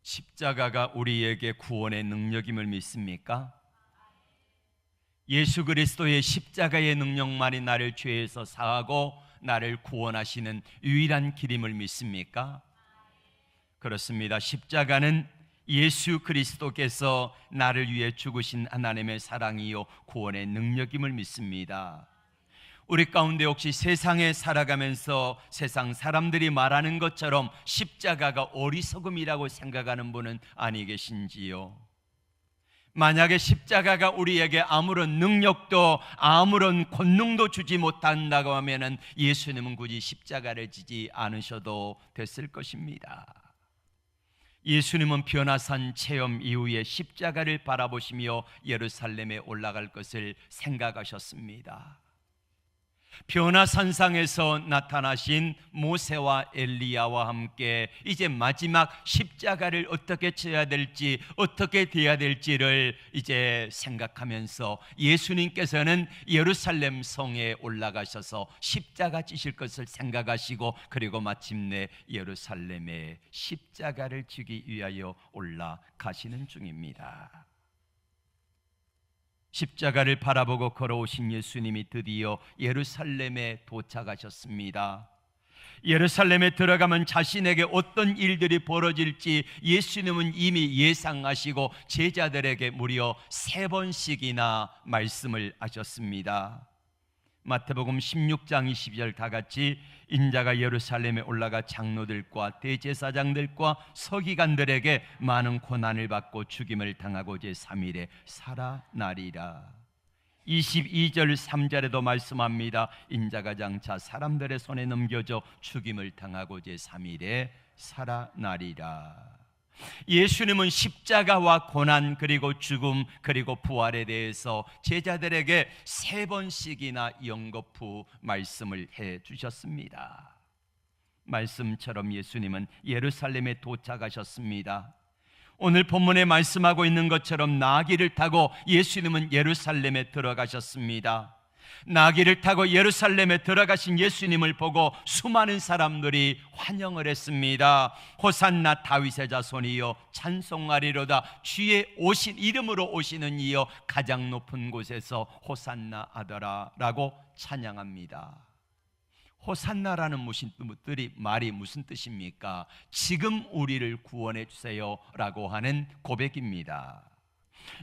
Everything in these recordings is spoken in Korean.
십자가가 우리에게 구원의 능력임을 믿습니까? 예수 그리스도의 십자가의 능력만이 나를 죄에서 사하고 나를 구원하시는 유일한 길임을 믿습니까? 그렇습니다. 십자가는 예수 그리스도께서 나를 위해 죽으신 하나님의 사랑이요 구원의 능력임을 믿습니다. 우리 가운데 혹시 세상에 살아가면서 세상 사람들이 말하는 것처럼 십자가가 어리석음이라고 생각하는 분은 아니 계신지요? 만약에 십자가가 우리에게 아무런 능력도 아무런 권능도 주지 못한다고 하면 예수님은 굳이 십자가를 지지 않으셔도 됐을 것입니다. 예수님은 변화산 체험 이후에 십자가를 바라보시며 예루살렘에 올라갈 것을 생각하셨습니다. 변화산상에서 나타나신 모세와 엘리야와 함께 이제 마지막 십자가를 어떻게 쳐야 될지 어떻게 돼야 될지를 이제 생각하면서 예수님께서는 예루살렘 성에 올라가셔서 십자가 지실 것을 생각하시고 그리고 마침내 예루살렘에 십자가를 지기 위하여 올라가시는 중입니다. 십자가를 바라보고 걸어오신 예수님이 드디어 예루살렘에 도착하셨습니다. 예루살렘에 들어가면 자신에게 어떤 일들이 벌어질지 예수님은 이미 예상하시고 제자들에게 무려 3번씩이나 말씀을 하셨습니다. 마태복음 16장 20절 다 같이 인자가 예루살렘에 올라가 장로들과 대제사장들과 서기관들에게 많은 고난을 받고 죽임을 당하고 제3일에 살아나리라. 22절 3절에도 말씀합니다. 인자가 장차 사람들의 손에 넘겨져 죽임을 당하고 제3일에 살아나리라. 예수님은 십자가와 고난 그리고 죽음 그리고 부활에 대해서 제자들에게 3번씩이나 연거푸 말씀을 해 주셨습니다. 말씀처럼 예수님은 예루살렘에 도착하셨습니다. 오늘 본문에 말씀하고 있는 것처럼 나귀를 타고 예수님은 예루살렘에 들어가셨습니다. 나귀를 타고 예루살렘에 들어가신 예수님을 보고 수많은 사람들이 환영을 했습니다. 호산나 다윗의 자손이여 찬송하리로다. 주의 오신 이름으로 오시는 이여 가장 높은 곳에서 호산나 하더라 라고 찬양합니다. 호산나라는 말이 무슨 뜻입니까? 지금 우리를 구원해 주세요 라고 하는 고백입니다.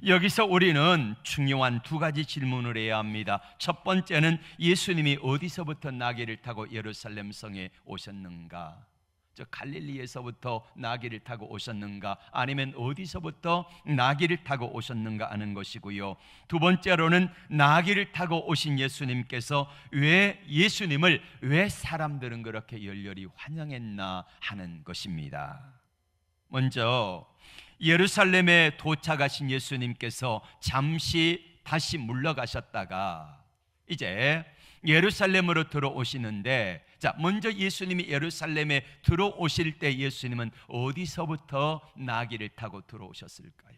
여기서 우리는 중요한 2가지 질문을 해야 합니다. 첫 번째는 예수님이 어디서부터 나귀를 타고 예루살렘 성에 오셨는가? 저 갈릴리에서부터 나귀를 타고 오셨는가? 아니면 어디서부터 나귀를 타고 오셨는가 하는 것이고요. 두 번째로는 나귀를 타고 오신 예수님께서 예수님을 왜 사람들은 그렇게 열렬히 환영했나 하는 것입니다. 먼저 예루살렘에 도착하신 예수님께서 잠시 다시 물러가셨다가 이제 예루살렘으로 들어오시는데, 자, 먼저 예수님이 예루살렘에 들어오실 때 예수님은 어디서부터 나귀를 타고 들어오셨을까요?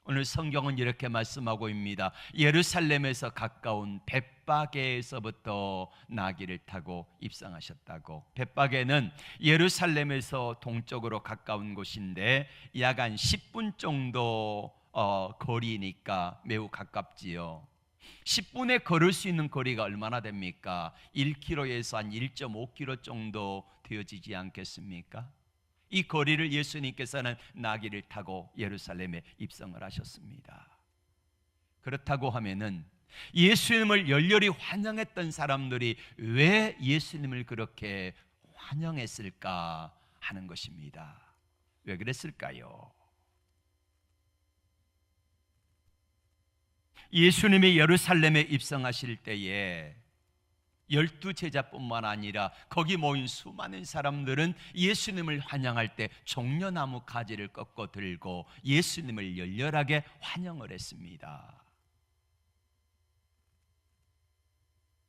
오늘 성경은 이렇게 말씀하고 있습니다. 예루살렘에서 가까운 벳바게에서부터 나귀를 타고 입성하셨다고. 벳바게는 예루살렘에서 동쪽으로 가까운 곳인데 약 한 10분 정도 거리니까 매우 가깝지요. 10분에 걸을 수 있는 거리가 얼마나 됩니까? 1km에서 한 1.5km 정도 되어지지 않겠습니까? 이 거리를 예수님께서는 나귀를 타고 예루살렘에 입성을 하셨습니다. 그렇다고 하면은 예수님을 열렬히 환영했던 사람들이 왜 예수님을 그렇게 환영했을까 하는 것입니다. 왜 그랬을까요? 예수님이 예루살렘에 입성하실 때에 12제자뿐만 아니라 거기 모인 수많은 사람들은 예수님을 환영할 때 종려나무 가지를 꺾어 들고 예수님을 열렬하게 환영을 했습니다.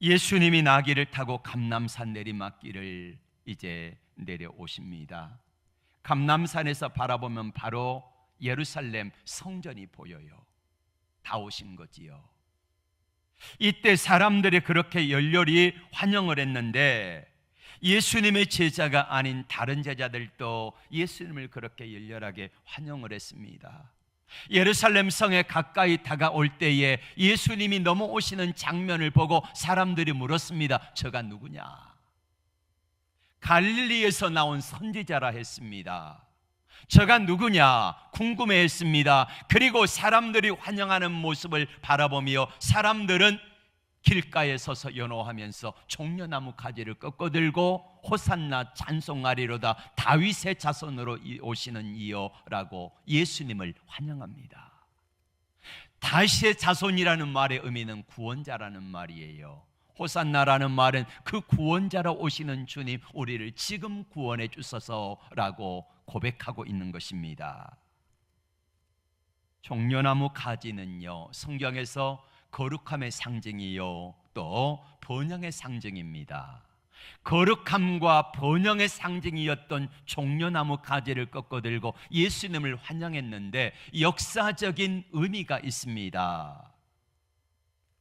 예수님이 나귀를 타고 감람산 내리막길을 이제 내려오십니다. 감람산에서 바라보면 바로 예루살렘 성전이 보여요. 다 오신 거지요. 이때 사람들이 그렇게 열렬히 환영을 했는데 예수님의 제자가 아닌 다른 제자들도 예수님을 그렇게 열렬하게 환영을 했습니다. 예루살렘 성에 가까이 다가올 때에 예수님이 넘어오시는 장면을 보고 사람들이 물었습니다. 저가 누구냐? 갈릴리에서 나온 선지자라 했습니다. 저가 누구냐 궁금해했습니다. 그리고 사람들이 환영하는 모습을 바라보며 사람들은 길가에 서서 연호하면서 종려나무 가지를 꺾어들고 호산나 찬송하리로다 다윗의 자손으로 오시는 이여라고 예수님을 환영합니다. 다윗의 자손이라는 말의 의미는 구원자라는 말이에요. 호산나라는 말은 그 구원자로 오시는 주님, 우리를 지금 구원해 주소서라고 고백하고 있는 것입니다. 종려나무 가지는요, 성경에서 거룩함의 상징이요, 또 번영의 상징입니다. 거룩함과 번영의 상징이었던 종려나무 가지를 꺾어들고 예수님을 환영했는데 역사적인 의미가 있습니다.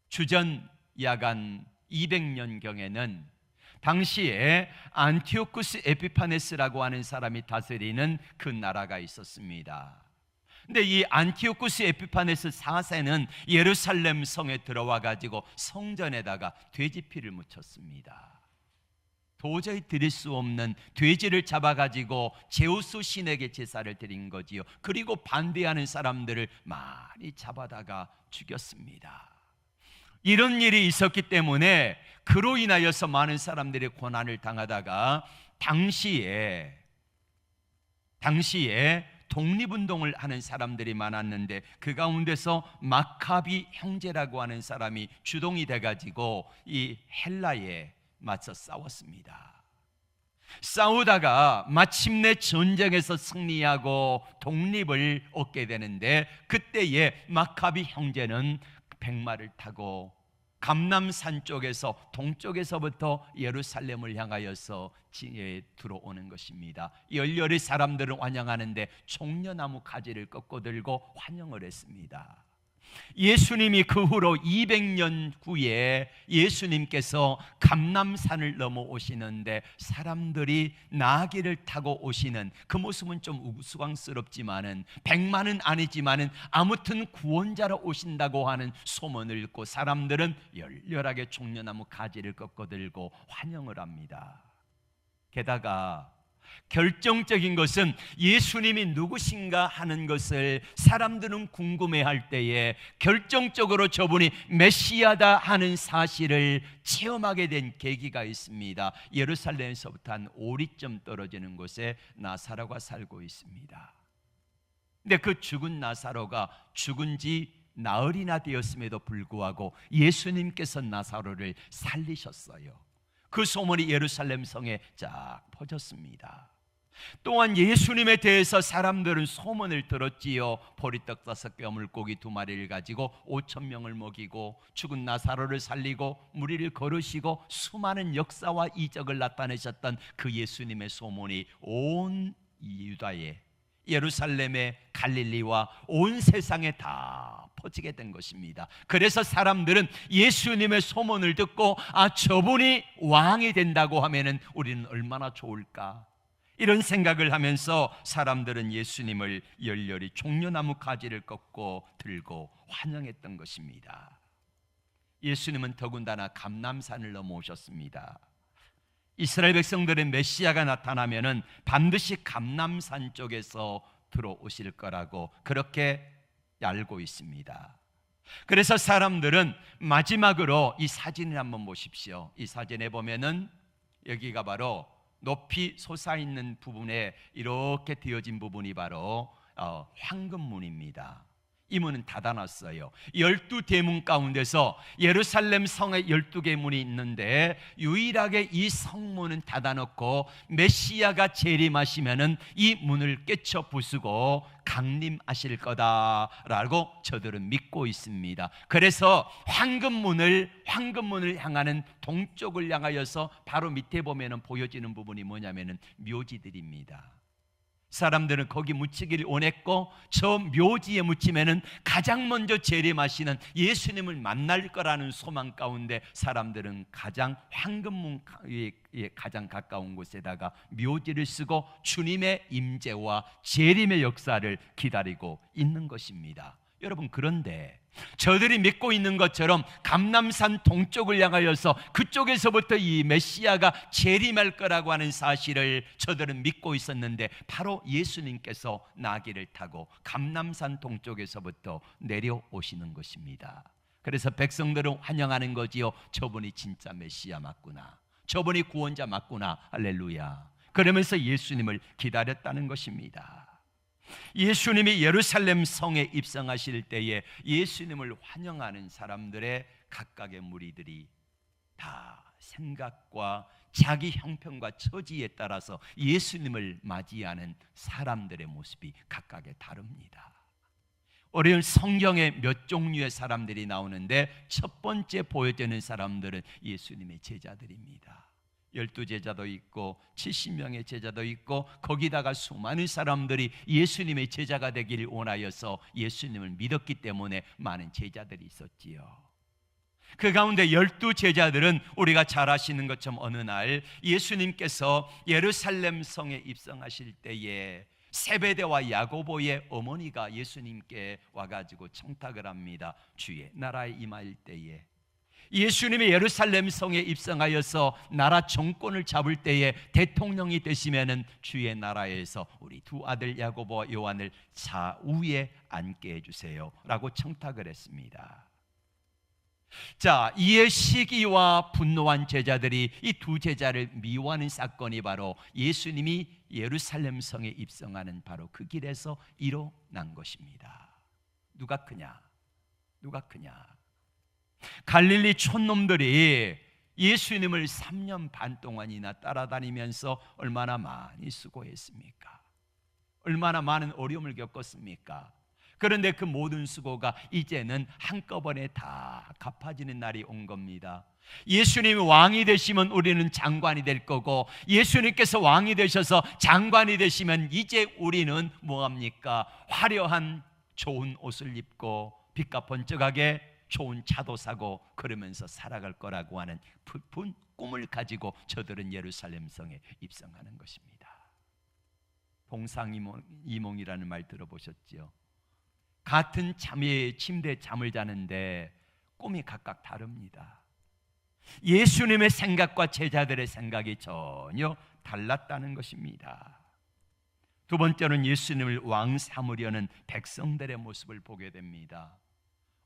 주전 야간 200년경에는 당시에 안티오쿠스 에피파네스라고 하는 사람이 다스리는 그 나라가 있었습니다. 근데 이 안티오쿠스 에피파네스 4세는 예루살렘 성에 들어와 가지고 성전에다가 돼지피를 묻혔습니다. 도저히 드릴 수 없는 돼지를 잡아 가지고 제우스 신에게 제사를 드린 거지요. 그리고 반대하는 사람들을 많이 잡아다가 죽였습니다. 이런 일이 있었기 때문에 그로 인하여서 많은 사람들이 고난을 당하다가 당시에 독립운동을 하는 사람들이 많았는데 그 가운데서 마카비 형제라고 하는 사람이 주동이 돼가지고 이 헬라에 맞서 싸웠습니다. 싸우다가 마침내 전쟁에서 승리하고 독립을 얻게 되는데 그때에 마카비 형제는 백마를 타고 감람산 쪽에서 동쪽에서부터 예루살렘을 향하여서 들어오는 것입니다. 열렬히 사람들을 환영하는데 종려나무 가지를 꺾어들고 환영을 했습니다. 예수님이 그 후로 200년 후에 예수님께서 감람산을 넘어오시는데 사람들이 나귀를 타고 오시는 그 모습은 좀 우스꽝스럽지만은 백만은 아니지만은 아무튼 구원자로 오신다고 하는 소문을 듣고 사람들은 열렬하게 종려나무 가지를 꺾어들고 환영을 합니다. 게다가 결정적인 것은 예수님이 누구신가 하는 것을 사람들은 궁금해할 때에 결정적으로 저분이 메시아다 하는 사실을 체험하게 된 계기가 있습니다. 예루살렘에서부터 한 5리쯤 떨어지는 곳에 나사로가 살고 있습니다. 근데 그 죽은 나사로가 죽은 지 나흘이나 되었음에도 불구하고 예수님께서 나사로를 살리셨어요. 그 소문이 예루살렘 성에 쫙 퍼졌습니다. 또한 예수님에 대해서 사람들은 소문을 들었지요. 보리떡 5개, 물고기 2마리를 가지고 5,000명을 먹이고 죽은 나사로를 살리고 무리를 걸으시고 수많은 역사와 이적을 나타내셨던 그 예수님의 소문이 온 유다에, 예루살렘의 갈릴리와 온 세상에 다 퍼지게 된 것입니다. 그래서 사람들은 예수님의 소문을 듣고 저분이 왕이 된다고 하면은 우리는 얼마나 좋을까, 이런 생각을 하면서 사람들은 예수님을 열렬히 종려나무 가지를 꺾고 들고 환영했던 것입니다. 예수님은 더군다나 감람산을 넘어오셨습니다. 이스라엘 백성들의 메시아가 나타나면은 반드시 감람산 쪽에서 들어오실 거라고 그렇게 알고 있습니다. 그래서 사람들은 마지막으로 이 사진을 한번 보십시오. 이 사진에 보면은 여기가 바로 높이 솟아있는 부분에 이렇게 되어진 부분이 바로 황금문입니다. 이 문은 닫아놨어요. 12대문 가운데서 예루살렘 성에 12개 문이 있는데 유일하게 이 성문은 닫아놓고 메시아가 재림하시면은 이 문을 깨쳐 부수고 강림하실 거다라고 저들은 믿고 있습니다. 그래서 황금문을 향하는 동쪽을 향하여서 바로 밑에 보면은 보여지는 부분이 뭐냐면은 묘지들입니다. 사람들은 거기 묻히기를 원했고, 저 묘지에 묻히면은 가장 먼저 재림하시는 예수님을 만날 거라는 소망 가운데 사람들은 가장 황금문에 가장 가까운 곳에다가 묘지를 쓰고 주님의 임재와 재림의 역사를 기다리고 있는 것입니다. 여러분, 그런데 저들이 믿고 있는 것처럼 감람산 동쪽을 향하여서 그쪽에서부터 이 메시아가 재림할 거라고 하는 사실을 저들은 믿고 있었는데, 바로 예수님께서 나귀를 타고 감람산 동쪽에서부터 내려오시는 것입니다. 그래서 백성들은 환영하는 거지요. 저분이 진짜 메시아 맞구나, 저분이 구원자 맞구나, 할렐루야. 그러면서 예수님을 기다렸다는 것입니다. 예수님이 예루살렘 성에 입성하실 때에 예수님을 환영하는 사람들의 각각의 무리들이 다 생각과 자기 형편과 처지에 따라서 예수님을 맞이하는 사람들의 모습이 각각의 다릅니다. 오늘 성경에 몇 종류의 사람들이 나오는데, 첫 번째 보여지는 사람들은 예수님의 제자들입니다. 12제자도 있고 70명의 제자도 있고, 거기다가 수많은 사람들이 예수님의 제자가 되기를 원하여서 예수님을 믿었기 때문에 많은 제자들이 있었지요. 그 가운데 12제자들은 우리가 잘 아시는 것처럼 어느 날 예수님께서 예루살렘 성에 입성하실 때에 세베대와 야고보의 어머니가 예수님께 와가지고 청탁을 합니다. 주의 나라에 임할 때에, 예수님이 예루살렘 성에 입성하여서 나라 정권을 잡을 때에 대통령이 되시면은 주의 나라에서 우리 두 아들 야고보와 요한을 좌우에 앉게 해주세요 라고 청탁을 했습니다. 자, 이에 시기와 분노한 제자들이 이 두 제자를 미워하는 사건이 바로 예수님이 예루살렘 성에 입성하는 바로 그 길에서 일어난 것입니다. 누가 크냐? 누가 크냐? 갈릴리 촌놈들이 예수님을 3년 반 동안이나 따라다니면서 얼마나 많이 수고했습니까? 얼마나 많은 어려움을 겪었습니까? 그런데 그 모든 수고가 이제는 한꺼번에 다 갚아지는 날이 온 겁니다. 예수님이 왕이 되시면 우리는 장관이 될 거고, 예수님께서 왕이 되셔서 장관이 되시면 이제 우리는 뭐합니까? 화려한 좋은 옷을 입고 빛과 번쩍하게 좋은 차도 사고 그러면서 살아갈 거라고 하는 푸른 꿈을 가지고 저들은 예루살렘 성에 입성하는 것입니다. 동상이몽이라는 말 들어보셨죠? 같은 침대에 잠을 자는데 꿈이 각각 다릅니다. 예수님의 생각과 제자들의 생각이 전혀 달랐다는 것입니다. 두 번째는 예수님을 왕 삼으려는 백성들의 모습을 보게 됩니다.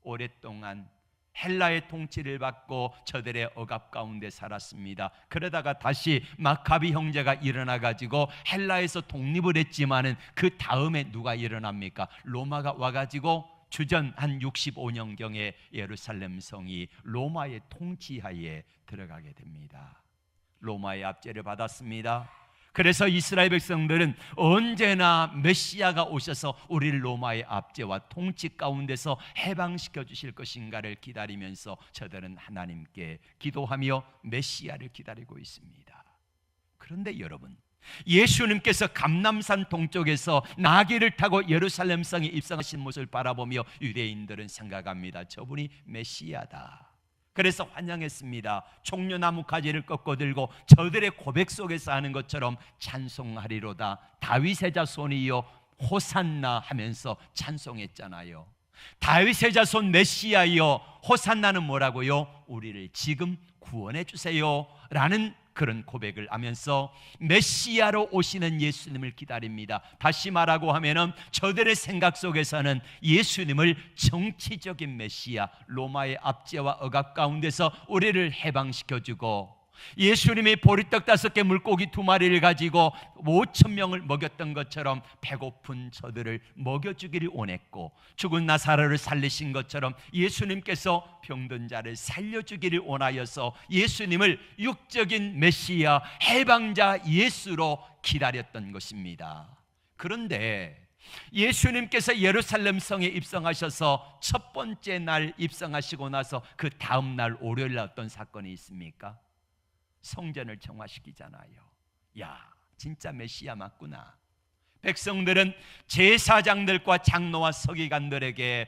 오랫동안 헬라의 통치를 받고 저들의 억압 가운데 살았습니다. 그러다가 다시 마카비 형제가 일어나 가지고 헬라에서 독립을 했지만은 그 다음에 누가 일어납니까? 로마가 와가지고 주전 한 65년경에 예루살렘 성이 로마의 통치하에 들어가게 됩니다. 로마의 압제를 받았습니다. 그래서 이스라엘 백성들은 언제나 메시아가 오셔서 우리를 로마의 압제와 통치 가운데서 해방시켜 주실 것인가를 기다리면서 저들은 하나님께 기도하며 메시아를 기다리고 있습니다. 그런데 여러분, 예수님께서 감람산 동쪽에서 나귀를 타고 예루살렘 성에 입성하신 모습을 바라보며 유대인들은 생각합니다. 저분이 메시아다. 그래서 환영했습니다. 종려나무 가지를 꺾어 들고 저들의 고백 속에서 하는 것처럼 찬송하리로다. 다윗의 자손이여 호산나 하면서 찬송했잖아요. 다윗의 자손 메시아여 호산나는 뭐라고요? 우리를 지금 구원해 주세요 라는 그런 고백을 하면서 메시아로 오시는 예수님을 기다립니다. 다시 말하고 하면은 저들의 생각 속에서는 예수님을 정치적인 메시아, 로마의 압제와 억압 가운데서 우리를 해방시켜주고, 예수님이 보리떡 5개 물고기 2마리를 가지고 5,000명을 먹였던 것처럼 배고픈 저들을 먹여주기를 원했고, 죽은 나사로를 살리신 것처럼 예수님께서 병든 자를 살려주기를 원하여서 예수님을 육적인 메시아 해방자 예수로 기다렸던 것입니다. 그런데 예수님께서 예루살렘 성에 입성하셔서 첫 번째 날 입성하시고 나서 그 다음 날 월요일 날 어떤 사건이 있습니까? 성전을 정화시키잖아요. 야, 진짜 메시아 맞구나. 백성들은 제사장들과 장로와 서기관들에게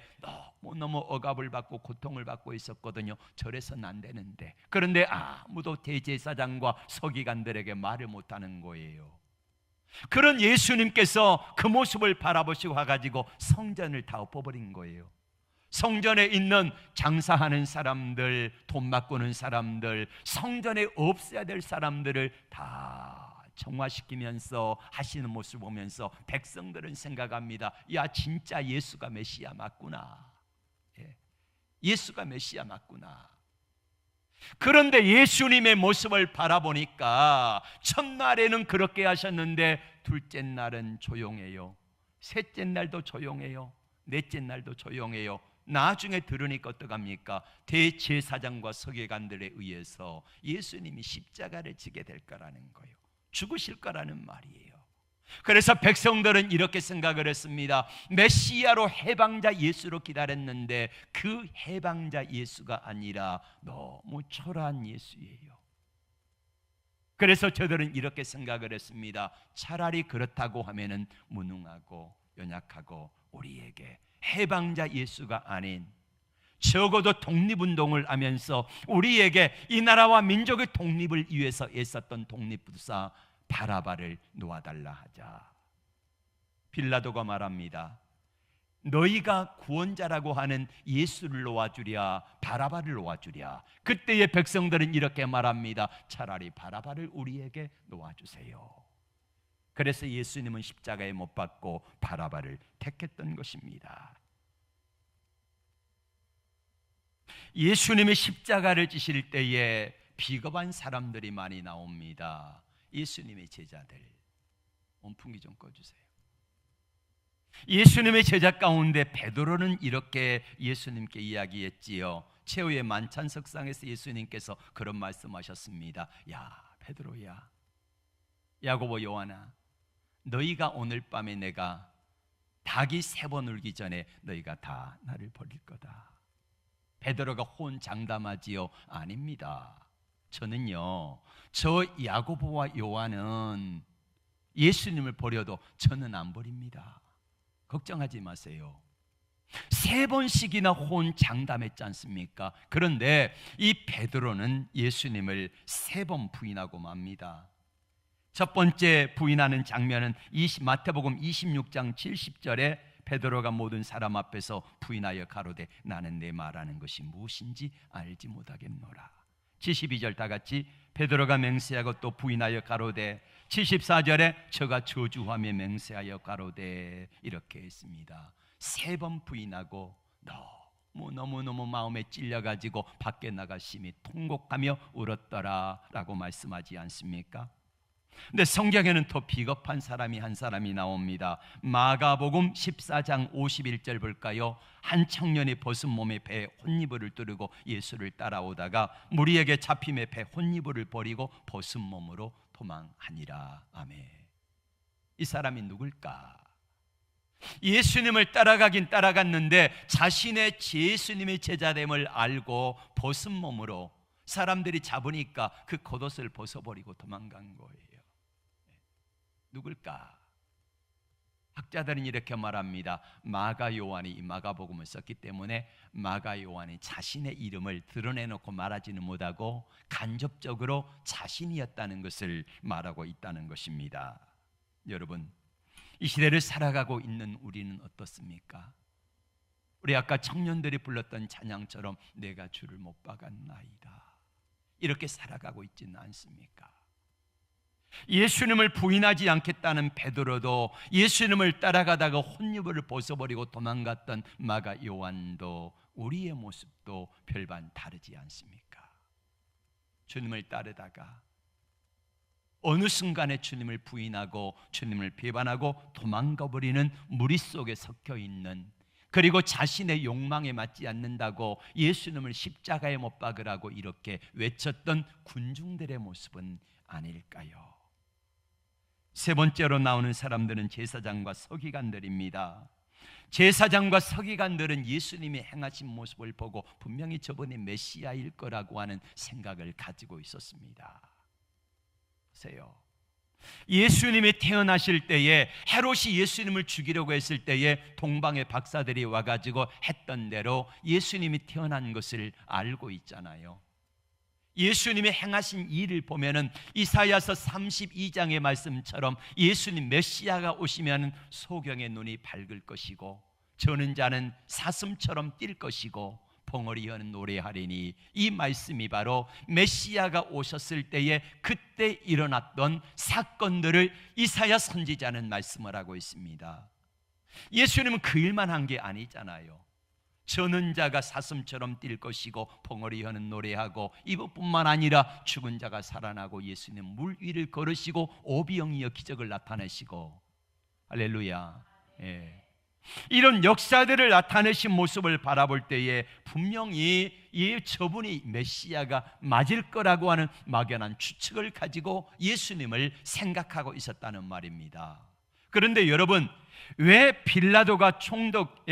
너무 억압을 받고 고통을 받고 있었거든요. 저래서는 안 되는데. 그런데 아무도 대제사장과 서기관들에게 말을 못하는 거예요. 그런 예수님께서 그 모습을 바라보시고 와가지고 성전을 다 엎어버린 거예요. 성전에 있는 장사하는 사람들, 돈 바꾸는 사람들, 성전에 없어야 될 사람들을 다 정화시키면서 하시는 모습을 보면서 백성들은 생각합니다. 야, 진짜 예수가 메시아 맞구나. 예수가 메시아 맞구나. 그런데 예수님의 모습을 바라보니까 첫날에는 그렇게 하셨는데 둘째 날은 조용해요. 셋째 날도 조용해요. 넷째 날도 조용해요. 나중에 들으니까 어떡합니까? 대제사장과 서기관들에 의해서 예수님이 십자가를 지게 될 거라는 거예요. 죽으실 거라는 말이에요. 그래서 백성들은 이렇게 생각을 했습니다. 메시아로 해방자 예수로 기다렸는데 그 해방자 예수가 아니라 너무 초라한 예수예요. 그래서 저들은 이렇게 생각을 했습니다. 차라리 그렇다고 하면은 무능하고 연약하고 우리에게 해방자 예수가 아닌 적어도 독립운동을 하면서 우리에게 이 나라와 민족의 독립을 위해서 애썼던 독립부사 바라바를 놓아달라 하자. 빌라도가 말합니다. 너희가 구원자라고 하는 예수를 놓아주랴 바라바를 놓아주랴. 그때의 백성들은 이렇게 말합니다. 차라리 바라바를 우리에게 놓아주세요. 그래서 예수님은 십자가에 못 박고 바라바를 택했던 것입니다. 예수님이 십자가를 지실 때에 비겁한 사람들이 많이 나옵니다. 예수님의 제자들, 온풍기 좀 꺼주세요. 예수님의 제자 가운데 베드로는 이렇게 예수님께 이야기했지요. 최후의 만찬석상에서 예수님께서 그런 말씀하셨습니다. 야, 베드로야, 야고보, 요한아, 너희가 오늘 밤에 내가 닭이 3번 울기 전에 너희가 다 나를 버릴 거다. 베드로가 혼장담하지요? 아닙니다. 저는요, 저 야고보와 요한은 예수님을 버려도 저는 안 버립니다. 걱정하지 마세요. 3번씩이나 혼장담했지 않습니까? 그런데 이 베드로는 예수님을 3번 부인하고 맙니다. 첫 번째 부인하는 장면은 마태복음 26장 70절에 베드로가 모든 사람 앞에서 부인하여 가로되 나는 내 말하는 것이 무엇인지 알지 못하겠노라. 72절 다 같이 베드로가 맹세하고 또 부인하여 가로되 74절에 저가 저주하며 맹세하여 가로되 이렇게 했습니다. 3번 부인하고 너무너무 마음에 찔려가지고 밖에 나가 심히 통곡하며 울었더라 라고 말씀하지 않습니까? 근데 성경에는 더 비겁한 사람이 한 사람이 나옵니다. 마가복음 14장 51절 볼까요? 한 청년이 벗은 몸에 배에 혼이불을 두르고 예수를 따라오다가 무리에게 잡힘에 배 혼이불을 버리고 벗은 몸으로 도망하니라. 아멘. 이 사람이 누굴까? 예수님을 따라가긴 따라갔는데 자신의 예수님의 제자됨을 알고 벗은 몸으로 사람들이 잡으니까 그 겉옷을 벗어버리고 도망간 거예요. 누굴까? 학자들은 이렇게 말합니다. 마가 요한이 이 마가복음을 썼기 때문에 마가 요한이 자신의 이름을 드러내놓고 말하지는 못하고 간접적으로 자신이었다는 것을 말하고 있다는 것입니다. 여러분, 이 시대를 살아가고 있는 우리는 어떻습니까? 우리 아까 청년들이 불렀던 찬양처럼 내가 주를 못 박았나이다, 이렇게 살아가고 있지는 않습니까? 예수님을 부인하지 않겠다는 베드로도, 예수님을 따라가다가 혼유불을 벗어버리고 도망갔던 마가 요한도, 우리의 모습도 별반 다르지 않습니까? 주님을 따르다가 어느 순간에 주님을 부인하고 주님을 비판하고 도망가버리는 무리 속에 섞여있는, 그리고 자신의 욕망에 맞지 않는다고 예수님을 십자가에 못 박으라고 이렇게 외쳤던 군중들의 모습은 아닐까요? 세 번째로 나오는 사람들은 제사장과 서기관들입니다. 제사장과 서기관들은 예수님이 행하신 모습을 보고 분명히 저분이 메시아일 거라고 하는 생각을 가지고 있었습니다. 보세요. 예수님이 태어나실 때에 헤롯이 예수님을 죽이려고 했을 때에 동방의 박사들이 와가지고 했던 대로 예수님이 태어난 것을 알고 있잖아요. 예수님이 행하신 일을 보면은 이사야서 32장의 말씀처럼 예수님 메시아가 오시면 소경의 눈이 밝을 것이고 저는 자는 사슴처럼 뛸 것이고 벙어리 여는 노래하리니, 이 말씀이 바로 메시아가 오셨을 때에 그때 일어났던 사건들을 이사야 선지자는 말씀을 하고 있습니다. 예수님은 그 일만 한 게 아니잖아요. 저는 자가 사슴처럼 뛸 것이고 벙어리 여는 노래하고, 이것뿐만 아니라 죽은 자가 살아나고 예수님 물 위를 걸으시고 오비영이여 기적을 나타내시고, 할렐루야. 예. 이런 역사들을 나타내신 모습을 바라볼 때에 분명히 저분이 메시아가 맞을 거라고 하는 막연한 추측을 가지고 예수님을 생각하고 있었다는 말입니다. 그런데 여러분, 왜 빌라도가 총독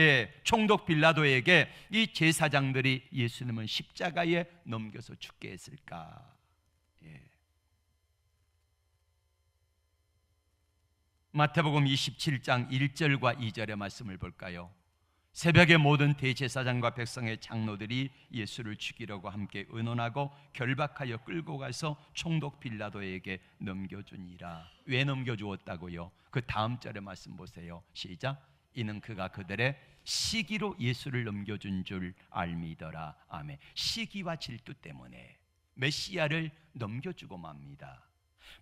빌라도에게 이 제사장들이 예수님을 십자가에 넘겨서 죽게 했을까? 마태복음 27장 1절과 2절의 말씀을 볼까요? 새벽에 모든 대제사장과 백성의 장로들이 예수를 죽이려고 함께 의논하고 결박하여 끌고 가서 총독 빌라도에게 넘겨주니라. 왜 넘겨주었다고요? 그 다음 절의 말씀 보세요. 시작. 이는 그가 그들의 시기로 예수를 넘겨준 줄 알미더라. 아멘. 시기와 질투 때문에 메시아를 넘겨주고 맙니다.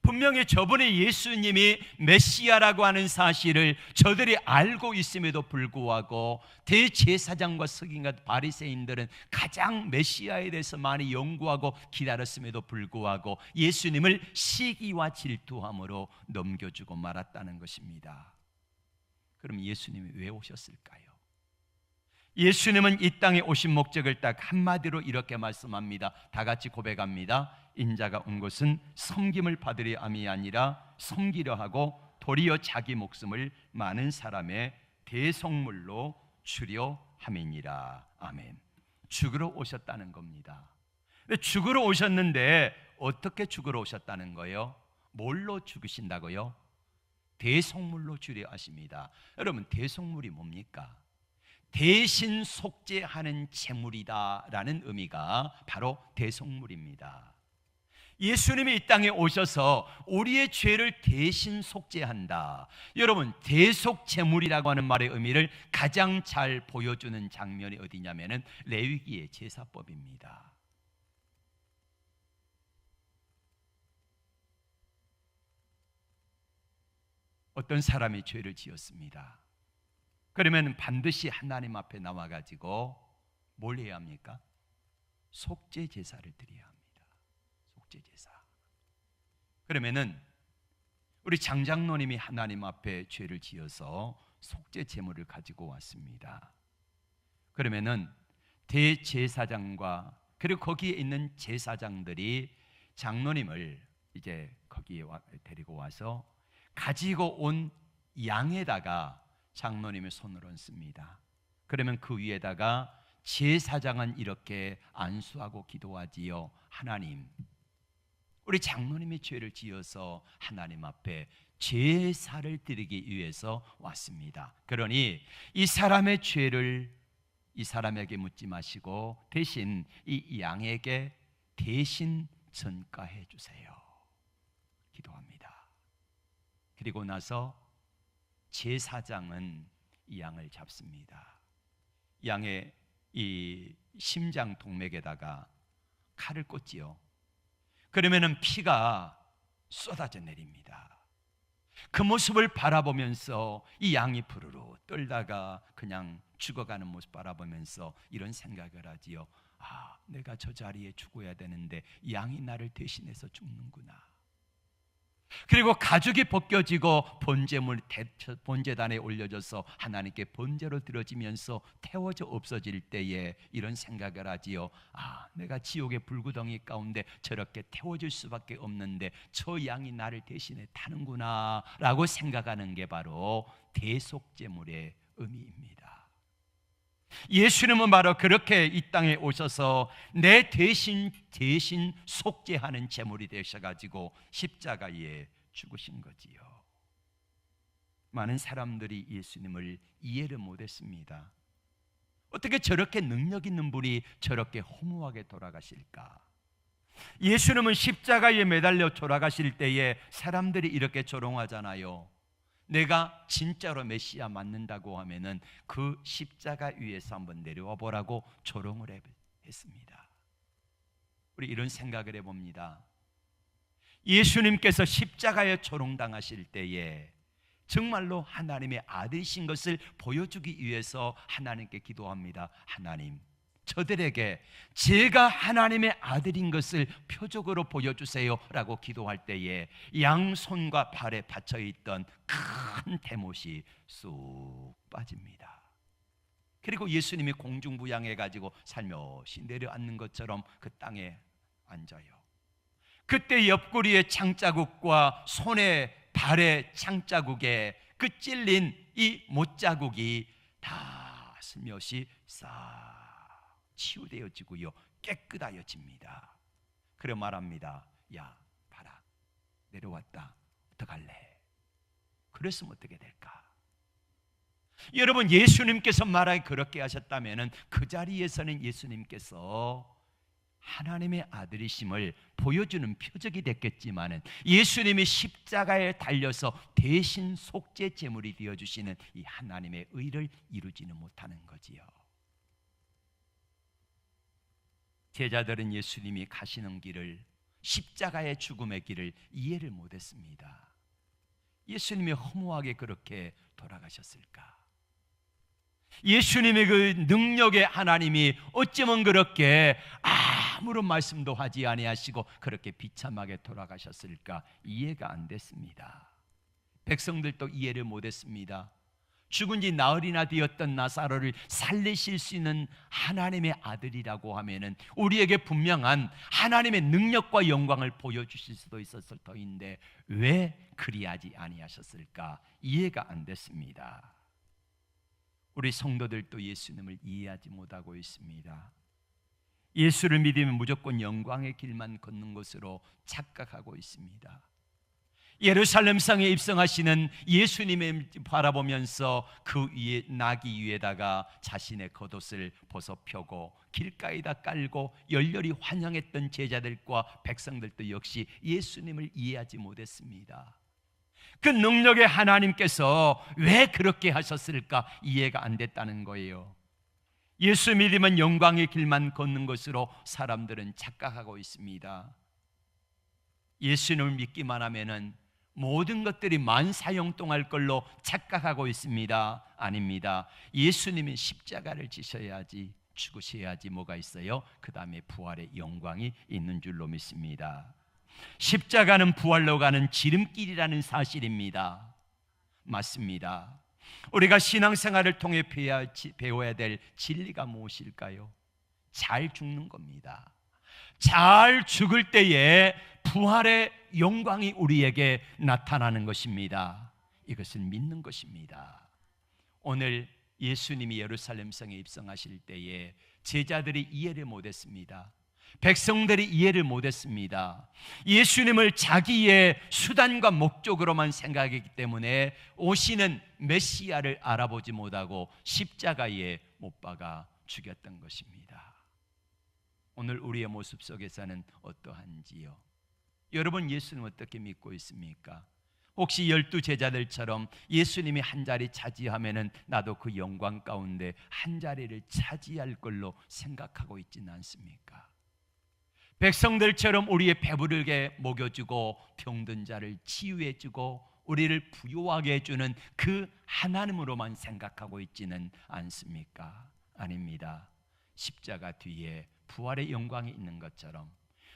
분명히 저분이 예수님이 메시아라고 하는 사실을 저들이 알고 있음에도 불구하고 대제사장과 서기관과 바리새인들은 가장 메시아에 대해서 많이 연구하고 기다렸음에도 불구하고 예수님을 시기와 질투함으로 넘겨주고 말았다는 것입니다. 그럼 예수님이 왜 오셨을까요? 예수님은 이 땅에 오신 목적을 딱 한마디로 이렇게 말씀합니다. 다 같이 고백합니다. 인자가 온 것은 섬김을 받으려 함이 아니라 섬기려 하고 도리어 자기 목숨을 많은 사람의 대속물로 주려 함이니라. 아멘. 죽으러 오셨다는 겁니다. 죽으러 오셨는데 어떻게 죽으러 오셨다는 거예요? 뭘로 죽으신다고요? 대속물로 주려 하십니다. 여러분, 대속물이 뭡니까? 대신 속죄하는 제물이다라는 의미가 바로 대속물입니다. 예수님이 이 땅에 오셔서 우리의 죄를 대신 속죄한다. 여러분, 대속제물이라고 하는 말의 의미를 가장 잘 보여주는 장면이 어디냐면은 레위기의 제사법입니다. 어떤 사람이 죄를 지었습니다. 그러면 반드시 하나님 앞에 나와가지고 뭘 해야 합니까? 속죄 제사를 드려야 합니다. 속죄 제사. 그러면은 우리 장장로님이 하나님 앞에 죄를 지어서 속죄 제물을 가지고 왔습니다. 그러면은 대제사장과 그리고 거기에 있는 제사장들이 장로님을 이제 거기에 데리고 와서 가지고 온 양에다가 장로님의 손을 얹습니다. 그러면 그 위에다가 제사장은 이렇게 안수하고 기도하지요. 하나님, 우리 장로님이 죄를 지어서 하나님 앞에 제사를 드리기 위해서 왔습니다. 그러니 이 사람의 죄를 이 사람에게 묻지 마시고 대신 이 양에게 대신 전가해 주세요. 기도합니다. 그리고 나서 제사장은 이 양을 잡습니다. 양의 이 심장 동맥에다가 칼을 꽂지요. 그러면은 피가 쏟아져 내립니다. 그 모습을 바라보면서 이 양이 부르르 떨다가 그냥 죽어가는 모습 바라보면서 이런 생각을 하지요. 아, 내가 저 자리에 죽어야 되는데 양이 나를 대신해서 죽는구나. 그리고 가죽이 벗겨지고 번제단에 올려져서 하나님께 번제로 드려지면서 태워져 없어질 때에 이런 생각을 하지요. 아, 내가 지옥의 불구덩이 가운데 저렇게 태워질 수밖에 없는데 저 양이 나를 대신해 타는구나 라고 생각하는 게 바로 대속제물의 의미입니다. 예수님은 바로 그렇게 이 땅에 오셔서 내 대신 속죄하는 제물이 되셔가지고 십자가에 죽으신 거지요. 많은 사람들이 예수님을 이해를 못했습니다. 어떻게 저렇게 능력 있는 분이 저렇게 허무하게 돌아가실까? 예수님은 십자가에 매달려 돌아가실 때에 사람들이 이렇게 조롱하잖아요. 내가 진짜로 메시아 맞는다고 하면은 그 십자가 위에서 한번 내려와 보라고 조롱을 했습니다. 우리 이런 생각을 해봅니다. 예수님께서 십자가에 조롱당하실 때에 정말로 하나님의 아들이신 것을 보여주기 위해서 하나님께 기도합니다. 하나님, 저들에게 제가 하나님의 아들인 것을 표적으로 보여주세요 라고 기도할 때에 양손과 발에 받쳐있던 큰 대못이 쑥 빠집니다. 그리고 예수님이 공중부양해가지고 살며시 내려앉는 것처럼 그 땅에 앉아요. 그때 옆구리의 창자국과 손에 발의 창자국에 그 찔린 이 못자국이 다 슬며시 싹 치유되어지고요, 깨끗하여집니다. 그래 말합니다. 야, 봐라, 내려왔다. 어떡할래? 그랬으면 어떻게 될까? 여러분, 예수님께서 말하기 그렇게 하셨다면 그 자리에서는 예수님께서 하나님의 아들이심을 보여주는 표적이 됐겠지만 예수님이 십자가에 달려서 대신 속죄 제물이 되어주시는 이 하나님의 의를 이루지는 못하는 거지요. 제자들은 예수님이 가시는 길을, 십자가의 죽음의 길을 이해를 못했습니다. 예수님이 허무하게 그렇게 돌아가셨을까? 예수님의 그 능력의 하나님이 어쩌면 그렇게 아무런 말씀도 하지 아니하시고 그렇게 비참하게 돌아가셨을까? 이해가 안 됐습니다. 백성들도 이해를 못했습니다. 죽은 지 나흘이나 되었던 나사로를 살리실 수 있는 하나님의 아들이라고 하면은 우리에게 분명한 하나님의 능력과 영광을 보여주실 수도 있었을 터인데 왜 그리하지 아니하셨을까? 이해가 안 됐습니다. 우리 성도들도 예수님을 이해하지 못하고 있습니다. 예수를 믿으면 무조건 영광의 길만 걷는 것으로 착각하고 있습니다. 예루살렘 성에 입성하시는 예수님을 바라보면서 그 위에 나귀 위에다가 자신의 겉옷을 벗어 펴고 길가에다 깔고 열렬히 환영했던 제자들과 백성들도 역시 예수님을 이해하지 못했습니다. 그 능력의 하나님께서 왜 그렇게 하셨을까? 이해가 안 됐다는 거예요. 예수 믿으면 영광의 길만 걷는 것으로 사람들은 착각하고 있습니다. 예수님을 믿기만 하면은 모든 것들이 만사형통할 걸로 착각하고 있습니다. 아닙니다. 예수님이 십자가를 지셔야지, 죽으셔야지 뭐가 있어요? 그 다음에 부활의 영광이 있는 줄로 믿습니다. 십자가는 부활로 가는 지름길이라는 사실입니다. 맞습니다. 우리가 신앙생활을 통해 배워야 될 진리가 무엇일까요? 잘 죽는 겁니다. 잘 죽을 때에 부활의 영광이 우리에게 나타나는 것입니다. 이것을 믿는 것입니다. 오늘 예수님이 예루살렘 성에 입성하실 때에 제자들이 이해를 못했습니다. 백성들이 이해를 못했습니다. 예수님을 자기의 수단과 목적으로만 생각했기 때문에 오시는 메시아를 알아보지 못하고 십자가에 못 박아 죽였던 것입니다. 오늘 우리의 모습 속에서는 어떠한지요? 여러분, 예수님 어떻게 믿고 있습니까? 혹시 12 제자들처럼 예수님이 한 자리 차지하면은 나도 그 영광 가운데 한 자리를 차지할 걸로 생각하고 있지는 않습니까? 백성들처럼 우리의 배부르게 먹여주고 병든 자를 치유해주고 우리를 부유하게 해주는 그 하나님으로만 생각하고 있지는 않습니까? 아닙니다. 십자가 뒤에 부활의 영광이 있는 것처럼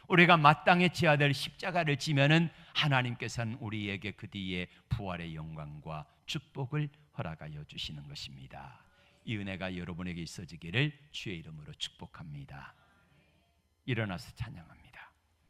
우리가 마땅히 지어야 될 십자가를 지면은 하나님께서는 우리에게 그 뒤에 부활의 영광과 축복을 허락하여 주시는 것입니다. 이 은혜가 여러분에게 있어지기를 주의 이름으로 축복합니다. 일어나서 찬양합니다.